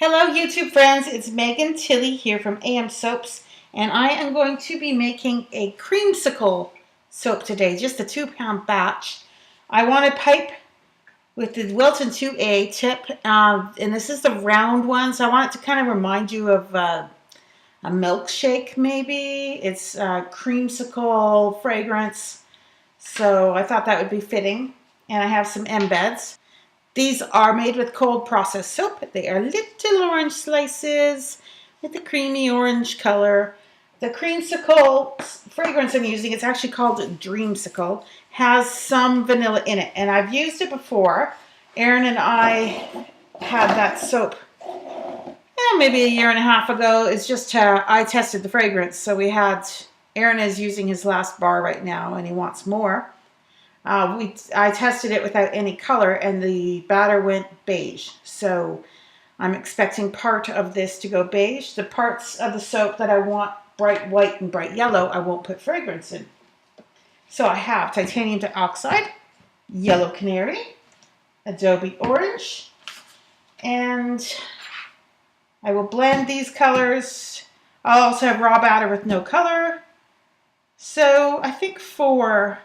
Hello YouTube friends, it's Megan Tilley here from AM Soaps, and I am going to be making a creamsicle soap today, just a 2-pound batch. I want a pipe with the Wilton 2A tip, and this is the round one, so I want it to kind of remind you of a milkshake maybe. It's creamsicle fragrance, so I thought that would be fitting, and I have some embeds. These are made with cold processed soap. They are little orange slices with a creamy orange color. The creamsicle fragrance I'm using, it's actually called Dreamsicle, has some vanilla in it. And I've used it before. Aaron and I had that soap maybe a year and a half ago. It's just I tested the fragrance. So Aaron is using his last bar right now and he wants more. I tested it without any color and the batter went beige. So I'm expecting part of this to go beige. The parts of the soap that I want bright white and bright yellow, I won't put fragrance in. So I have titanium dioxide, yellow canary, adobe orange, and I will blend these colors. I'll also have raw batter with no color. So I think four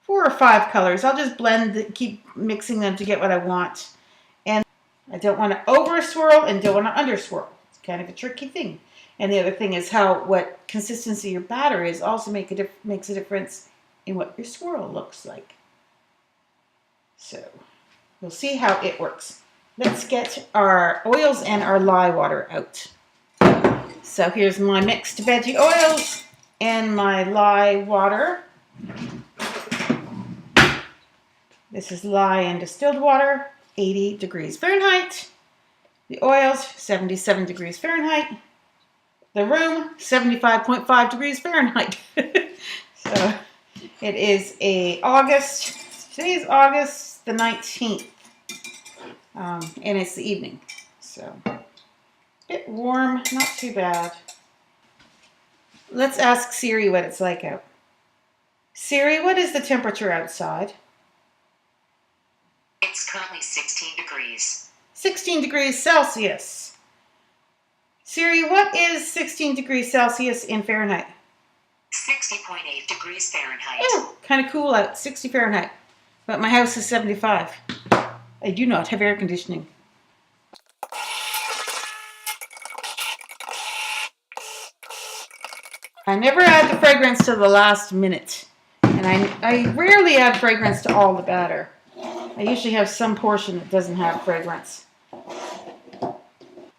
or 5 colors. I'll just keep mixing them to get what I want. And I don't want to over swirl and don't want to under swirl. It's kind of a tricky thing. And the other thing is what consistency your batter is also makes a difference in what your swirl looks like. So we'll see how it works. Let's get our oils and our lye water out. So here's my mixed veggie oils and my lye water. This is lye and distilled water, 80 degrees Fahrenheit. The oils, 77 degrees Fahrenheit. The room, 75.5 degrees Fahrenheit. So it is today is August the 19th. And it's the evening. So a bit warm, not too bad. Let's ask Siri what it's like out. Siri, what is the temperature outside? It's currently 16 degrees. 16 degrees Celsius. Siri, what is 16 degrees Celsius in Fahrenheit? 60.8 degrees Fahrenheit. Oh, kind of cool out, 60 Fahrenheit. But my house is 75. I do not have air conditioning. I never add the fragrance to the last minute. And I rarely add fragrance to all the batter. I usually have some portion that doesn't have fragrance.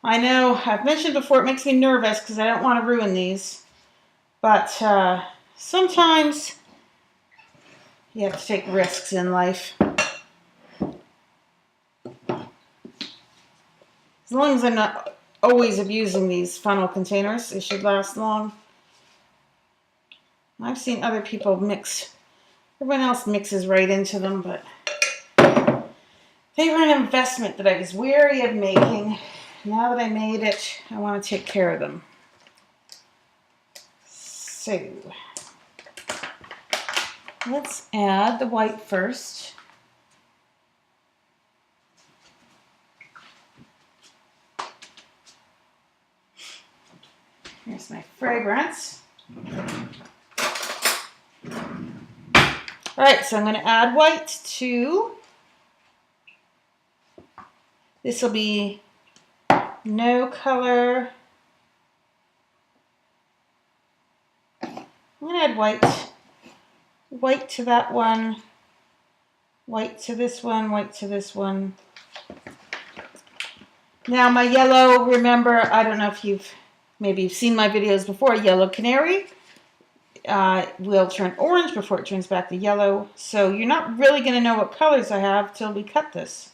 I know, I've mentioned before, it makes me nervous because I don't want to ruin these. But sometimes you have to take risks in life. As long as I'm not always abusing these funnel containers, they should last long. I've seen other people everyone else mixes right into them, but they were an investment that I was wary of making. Now that I made it, I want to take care of them. So, let's add the white first. Here's my fragrance. All right, so I'm going to add white to. This will be no color. I'm going to add white to that one, white to this one, white to this one. Now my yellow, remember, I don't know if maybe you've seen my videos before, yellow canary will turn orange before it turns back to yellow. So you're not really going to know what colors I have till we cut this.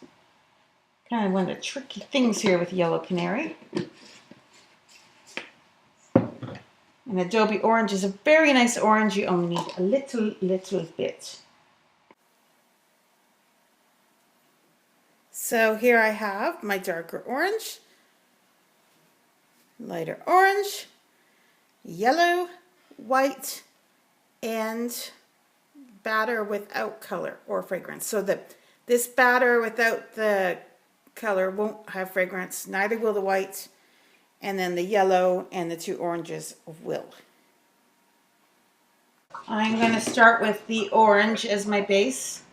Kind of one of the tricky things here with yellow canary. And adobe orange is a very nice orange. You only need a little bit. So here I have my darker orange, lighter orange, yellow, white, and batter without color or fragrance. So this batter without the color won't have fragrance. Neither will the white. And then the yellow and the 2 oranges will. I'm going to start with the orange as my base.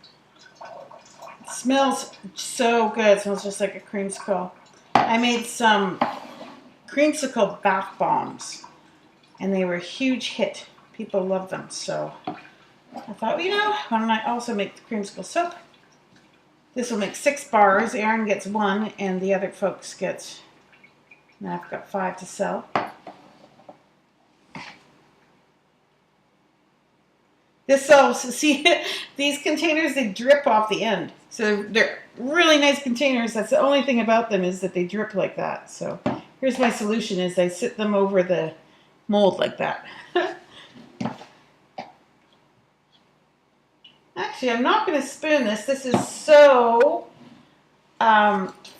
It smells so good. It smells just like a creamsicle. I made some creamsicle bath bombs, and they were a huge hit. People love them, so I thought, well, you know, why don't I also make the creamsicle soap? This will make 6 bars. Aaron gets 1, and the other folks get, now I've got 5 to sell. This sells, see, these containers, they drip off the end. So they're really nice containers. That's the only thing about them, is that they drip like that. So here's my solution, is I sit them over the mold like that. Actually, I'm not going to spoon this. This is so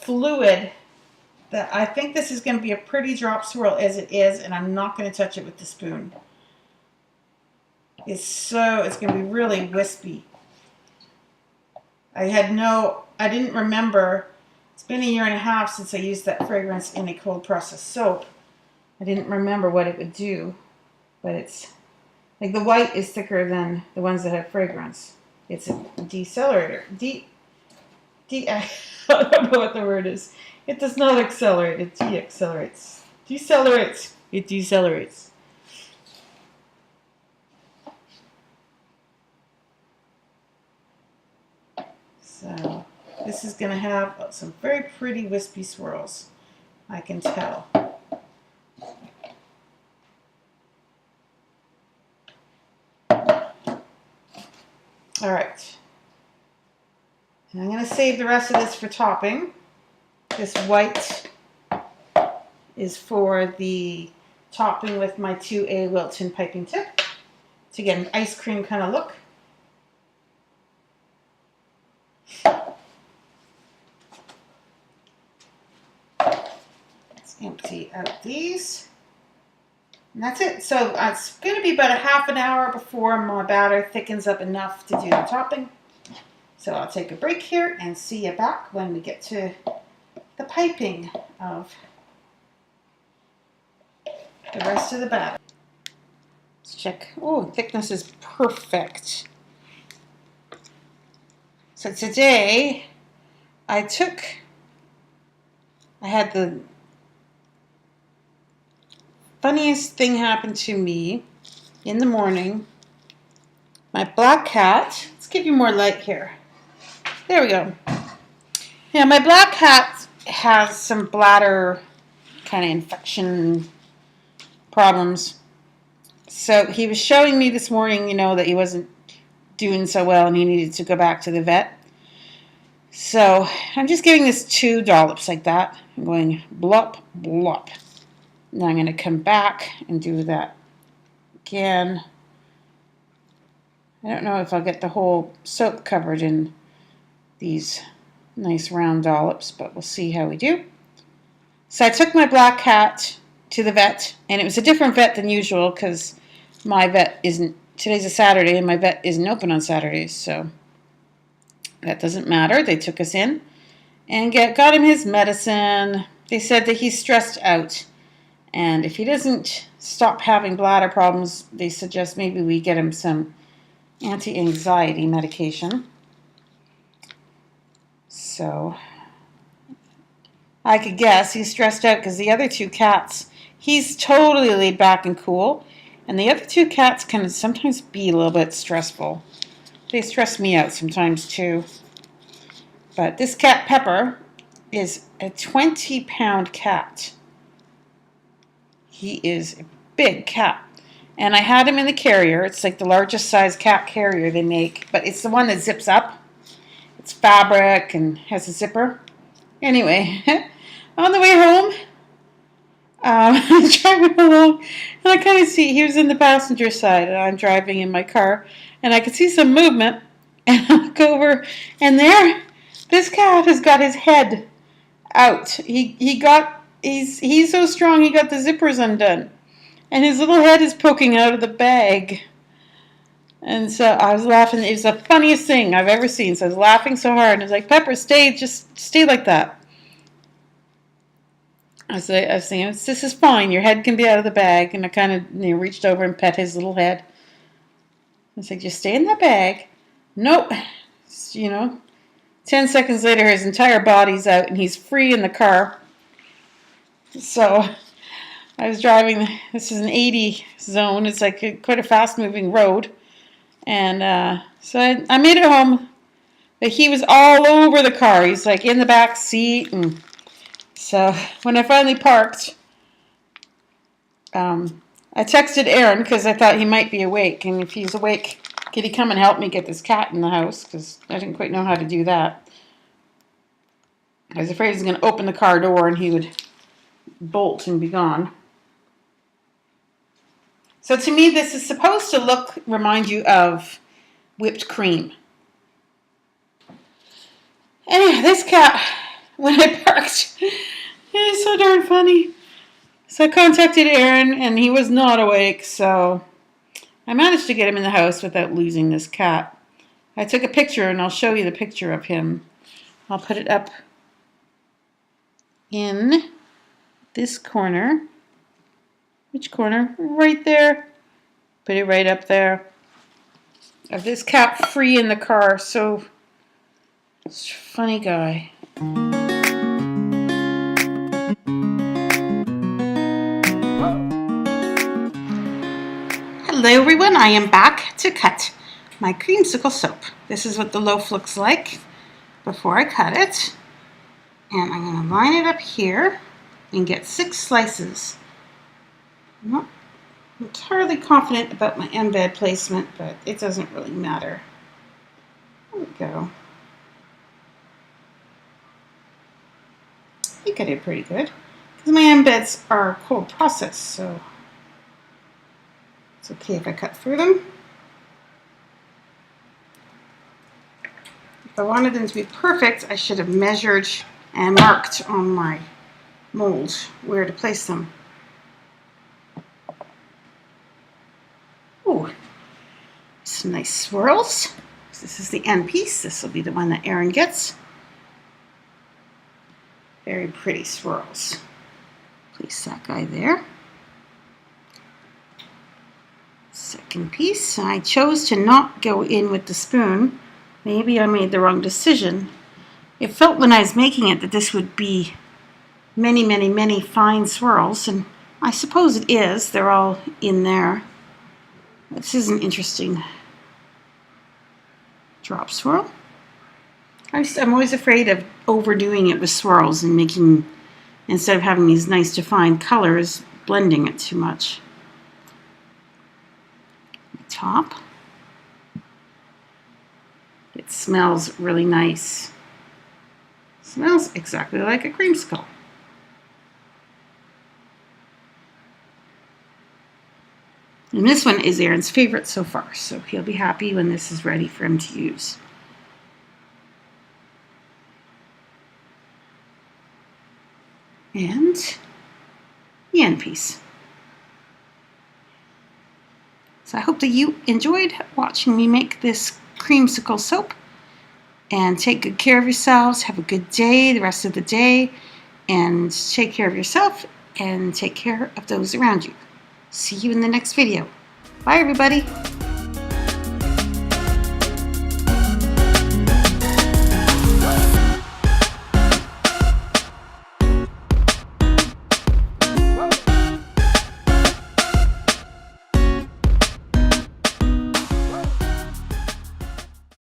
fluid that I think this is going to be a pretty drop swirl as it is, and I'm not going to touch it with the spoon. It's going to be really wispy. I didn't remember. It's been 1.5 years since I used that fragrance in a cold process soap. I didn't remember what it would do, but it's like the white is thicker than the ones that have fragrance. It's a decelerator. I don't know what the word is. It does not accelerate. It de-accelerates. Decelerates. It decelerates. So this is going to have some very pretty wispy swirls, I can tell. All right. And I'm going to save the rest of this for topping. This white is for the topping with my 2A Wilton piping tip to get an ice cream kind of look. Let's empty out these. And that's it. So it's going to be about a half an hour before my batter thickens up enough to do the topping. So I'll take a break here and see you back when we get to the piping of the rest of the batter. Let's check. Oh, thickness is perfect. So today I had the funniest thing happen to me in the morning. My black cat, let's give you more light here. There we go. Yeah, my black cat has some bladder kind of infection problems. So he was showing me this morning, that he wasn't doing so well and he needed to go back to the vet. So I'm just giving this 2 dollops like that. I'm going blop, blop. Now I'm going to come back and do that again. I don't know if I'll get the whole soap covered in these nice round dollops, but we'll see how we do. So I took my black cat to the vet, and it was a different vet than usual because my vet today's a Saturday and my vet isn't open on Saturdays, so that doesn't matter. They took us in and got him his medicine. They said that he's stressed out, and if he doesn't stop having bladder problems, they suggest maybe we get him some anti-anxiety medication. So I could guess he's stressed out because the other 2 cats, he's totally laid back and cool, and the other 2 cats can sometimes be a little bit stressful. They stress me out sometimes too. But this cat, Pepper, is a 20-pound cat. He is a big cat. And I had him in the carrier. It's like the largest size cat carrier they make, but it's the one that zips up. It's fabric and has a zipper. Anyway, on the way home, I'm driving along, and I kind of see, he was in the passenger side, and I'm driving in my car, and I could see some movement, and I look over, and there, this cat has got his head out. He's so strong, he got the zippers undone, and his little head is poking out of the bag. And so I was laughing. It was the funniest thing I've ever seen. So I was laughing so hard, and I was like, Pepper, just stay like that. was saying, this is fine. Your head can be out of the bag. And I kind of reached over and pet his little head. I said, just stay in that bag. Nope. 10 seconds later, his entire body's out and he's free in the car. So I was driving, this is an 80 zone. It's like quite a fast moving road. And so I made it home. But he was all over the car. He's like in the back seat. And so when I finally parked, I texted Aaron because I thought he might be awake. And if he's awake, could he come and help me get this cat in the house? Because I didn't quite know how to do that. I was afraid he was going to open the car door and he would bolt and be gone. So to me, this is supposed to remind you of whipped cream. Anyway, this cat, when I parked, it is so darn funny. So I contacted Aaron, and he was not awake, so I managed to get him in the house without losing this cat. I took a picture, and I'll show you the picture of him. I'll put it up in this corner. Which corner? Right there. Put it right up there. Of this cat free in the car, so... funny guy. Hello everyone, I am back to cut my creamsicle soap. This is what the loaf looks like before I cut it. And I'm going to line it up here and get 6 slices. I'm not entirely confident about my embed placement, but it doesn't really matter. There we go. I think I did pretty good because my embeds are cold processed, so it's okay if I cut through them. If I wanted them to be perfect, I should have measured and marked on my mold where to place them. Ooh, some nice swirls. This is the end piece. This will be the one that Aaron gets. Very pretty swirls. Place that guy there. Second piece. I chose to not go in with the spoon. Maybe I made the wrong decision. It felt when I was making it that this would be many, many, many fine swirls, and I suppose it is. They're all in there. This is an interesting drop swirl. I'm always afraid of overdoing it with swirls and making, instead of having these nice defined colors, blending it too much. The top. It smells really nice. Smells exactly like a creamsicle. And this one is Aaron's favorite so far, so he'll be happy when this is ready for him to use. And the end piece. So I hope that you enjoyed watching me make this creamsicle soap. And take good care of yourselves. Have a good day, the rest of the day. And take care of yourself and take care of those around you. See you in the next video. Bye, everybody.